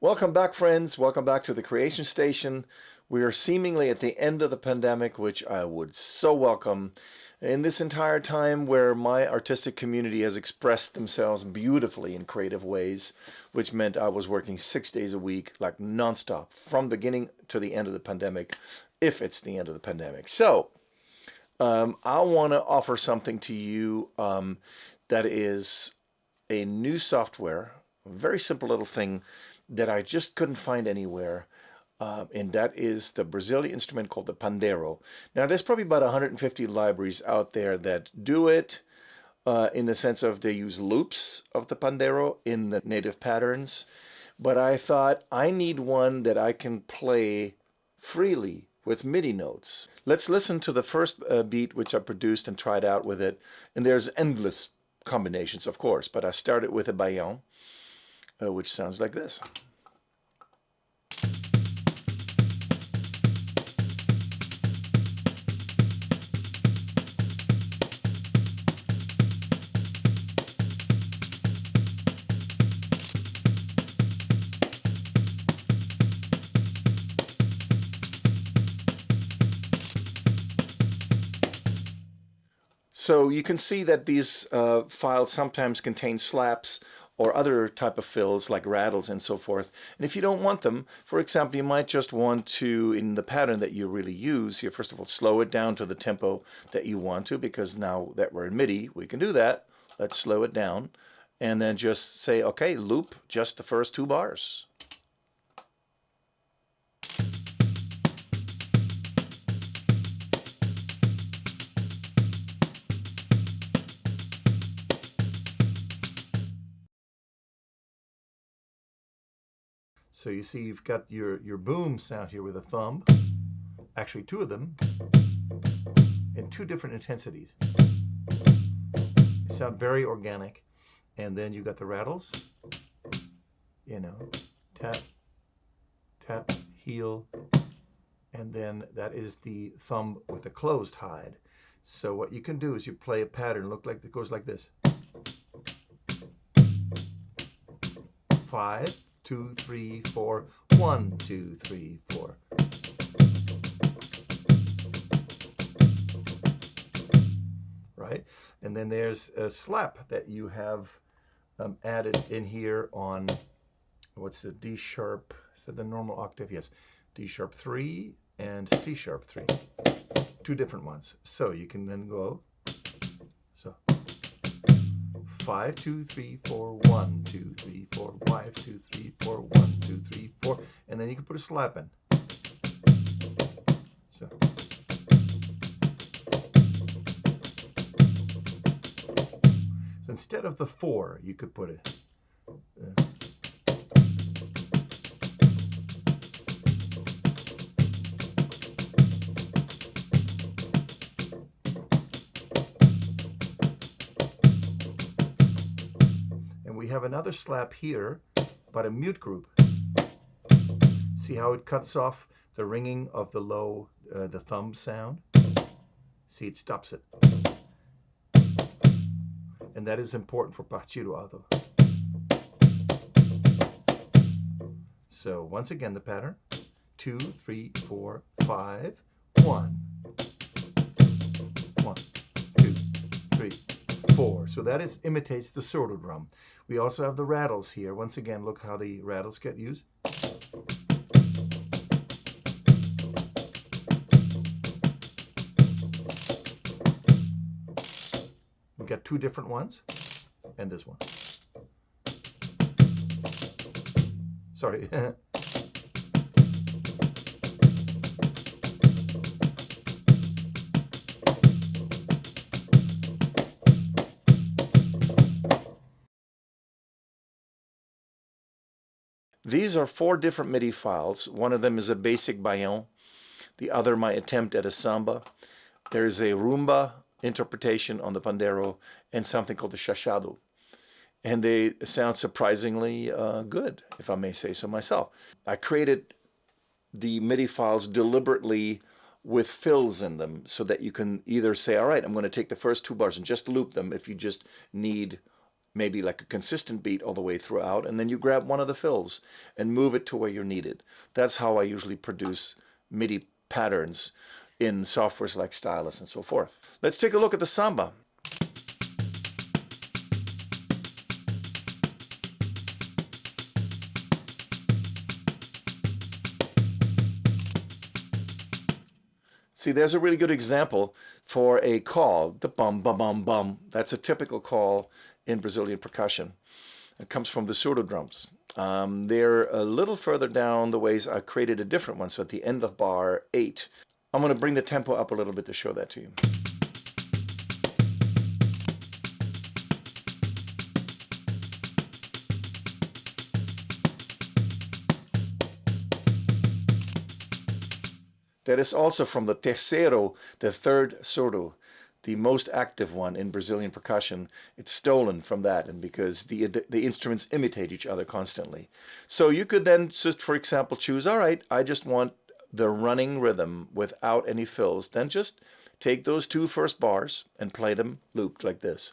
Welcome back, friends. Welcome back to the Creation Station. We are seemingly at the end of the pandemic, which I would so welcome. In this entire time where my artistic community has expressed themselves beautifully in creative ways, which meant I was working 6 days a week, like nonstop, from beginning to the end of the pandemic, if it's the end of the pandemic. So, I want to offer something to you that is a new software, a very simple little thing that I just couldn't find anywhere, and that is the Brazilian instrument called the Pandeiro. Now, there's probably about 150 libraries out there that do it in the sense of they use loops of the Pandeiro in the native patterns, but I thought I need one that I can play freely with MIDI notes. Let's listen to the first beat which I produced and tried out with it, and there's endless combinations, of course, but I started with a baillon, which sounds like this. So you can see that these files sometimes contain slaps or other type of fills like rattles and so forth. And if you don't want them, for example, you might just want to, in the pattern that you really use here, first of all, slow it down to the tempo that you want to, because now that we're in MIDI, we can do that. Let's slow it down and then just say, okay, loop just the first 2 bars. So you see you've got your boom sound here with a thumb, actually 2 of them, in 2 different intensities. They sound very organic. And then you got the rattles, you know, tap, tap, heel, and then that is the thumb with a closed hide. So what you can do is you play a pattern, look like it goes like this. 5, 2, 3, 4, 1, 2, 3, 4. Right? And then there's a slap that you have added in here on, what's the D sharp, is that the normal octave? Yes, D sharp 3 and C sharp 3. 2 different ones. So you can then go, so 5, 2, 3, 4, 1, 2, 3, 4, 5, 2, 3, 4, 1, 2, 3, 4, and then you can put a slap in. So. So instead of the 4, you could put it. We have another slap here, but a mute group. See how it cuts off the ringing of the low, the thumb sound? See, it stops it. And that is important for partido alto. So once again, the pattern. 2, 3, 4, 5, 1. 1, 2, 3, 4. So that imitates the surdo drum. We also have the rattles here. Once again, look how the rattles get used. We've got 2 different ones, and this one. Sorry. These are 4 different MIDI files. One of them is a basic baillon. The other, my attempt at a samba. There's a rumba interpretation on the Pandeiro and something called the chachado. And they sound surprisingly good, if I may say so myself. I created the MIDI files deliberately with fills in them so that you can either say, all right, I'm going to take the first 2 bars and just loop them if you just need maybe like a consistent beat all the way throughout, and then you grab one of the fills and move it to where you need it. That's how I usually produce MIDI patterns in softwares like Stylus and so forth. Let's take a look at the samba. See, there's a really good example for a call, the bum, bum, bum, bum. That's a typical call in Brazilian percussion. It comes from the pseudo drums. They're a little further down the ways. I created a different one, so at the end of bar 8, I'm going to bring the tempo up a little bit to show that to you. That is also from the terceiro, the third surdo, the most active one in Brazilian percussion. It's stolen from that, and because the instruments imitate each other constantly. So you could then just, for example, choose, all right, I just want the running rhythm without any fills. Then just take those 2 first bars and play them looped like this.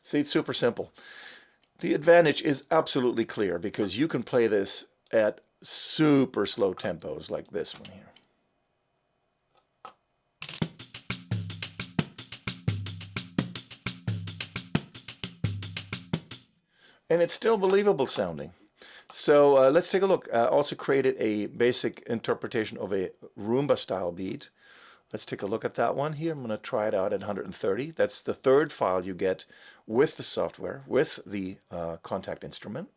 See, it's super simple. The advantage is absolutely clear because you can play this at super slow tempos like this one here. And it's still believable sounding. So let's take a look. I also created a basic interpretation of a rumba style beat. Let's take a look at that one here. I'm going to try it out at 130. That's the third file you get with the software, with the contact instrument.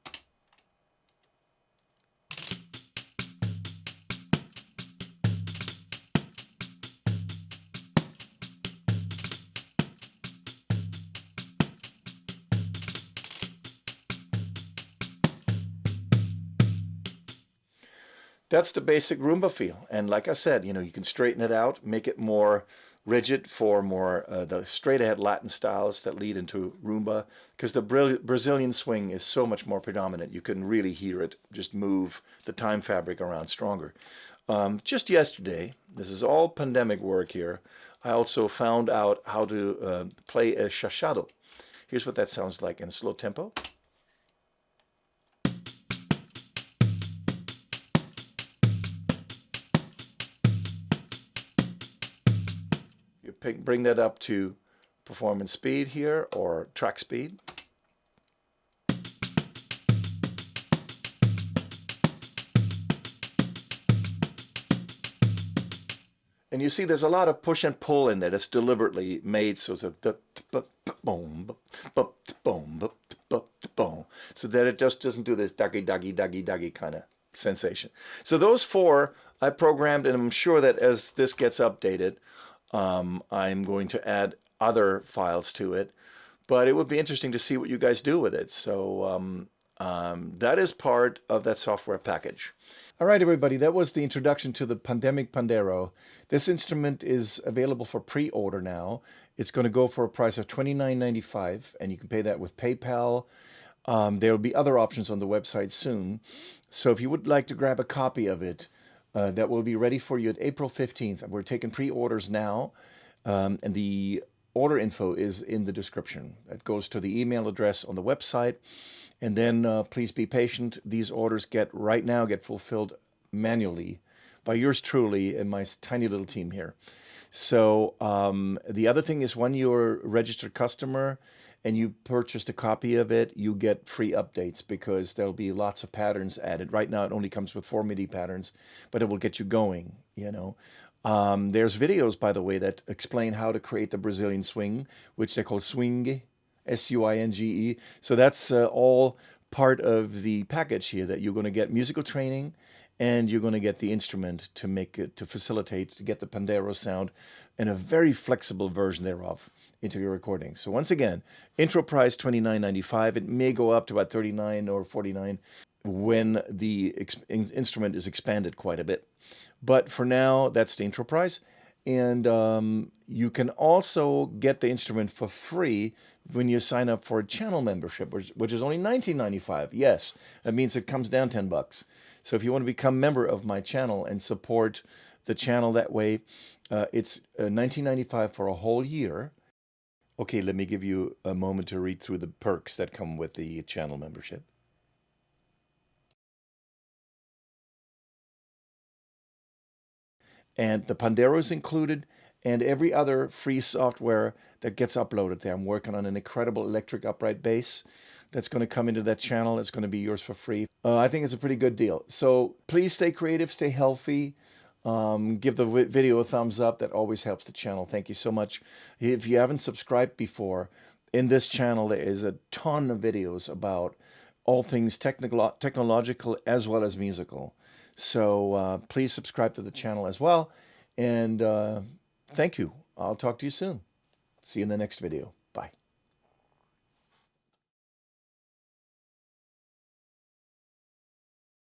That's the basic rumba feel. And like I said, you can straighten it out, make it more rigid for more the straight ahead Latin styles that lead into rumba, because the Brazilian swing is so much more predominant. You can really hear it just move the time fabric around stronger. Just yesterday, this is all pandemic work here, I also found out how to play a chachado. Here's what that sounds like in a slow tempo. Bring that up to performance speed here, or track speed. And you see there's a lot of push and pull in there that's deliberately made so that so that it just doesn't do this duggy kind of sensation. So those 4 I programmed, and I'm sure that as this gets updated, I'm going to add other files to it, but it would be interesting to see what you guys do with it. So that is part of that software package. All right, everybody, that was the introduction to the Pandemic Pandeiro. This instrument is available for pre-order now. It's going to go for a price of $29.95, and you can pay that with PayPal. There will be other options on the website soon. So if you would like to grab a copy of it, that will be ready for you at April 15th. We're taking pre-orders now, and the order info is in the description. It goes to the email address on the website, and then please be patient. These orders get fulfilled manually by yours truly and my tiny little team here. So the other thing is, when you're a registered customer and you purchased a copy of it, you get free updates because there'll be lots of patterns added. Right now, it only comes with 4 MIDI patterns, but it will get you going, There's videos, by the way, that explain how to create the Brazilian swing, which they call Suinge, Suinge. So that's all part of the package here, that you're going to get musical training and you're going to get the instrument to make it, to facilitate, to get the Pandeiro sound and a very flexible version thereof into your recording. So once again, intro price $29.95. It may go up to about $39 or $49 when the instrument is expanded quite a bit. But for now, that's the intro price. And you can also get the instrument for free when you sign up for a channel membership, which is only $19.95. Yes, that means it comes down $10. So if you want to become a member of my channel and support the channel that way, it's $19.95 for a whole year. Okay, let me give you a moment to read through the perks that come with the channel membership. And the Pandeiro is included, and every other free software that gets uploaded there. I'm working on an incredible electric upright bass that's going to come into that channel. It's going to be yours for free. I think it's a pretty good deal. So please stay creative, stay healthy. Give the video a thumbs up. That always helps the channel. Thank you so much. If you haven't subscribed before, in this channel there is a ton of videos about all things technological as well as musical. So please subscribe to the channel as well. And thank you. I'll talk to you soon. See you in the next video.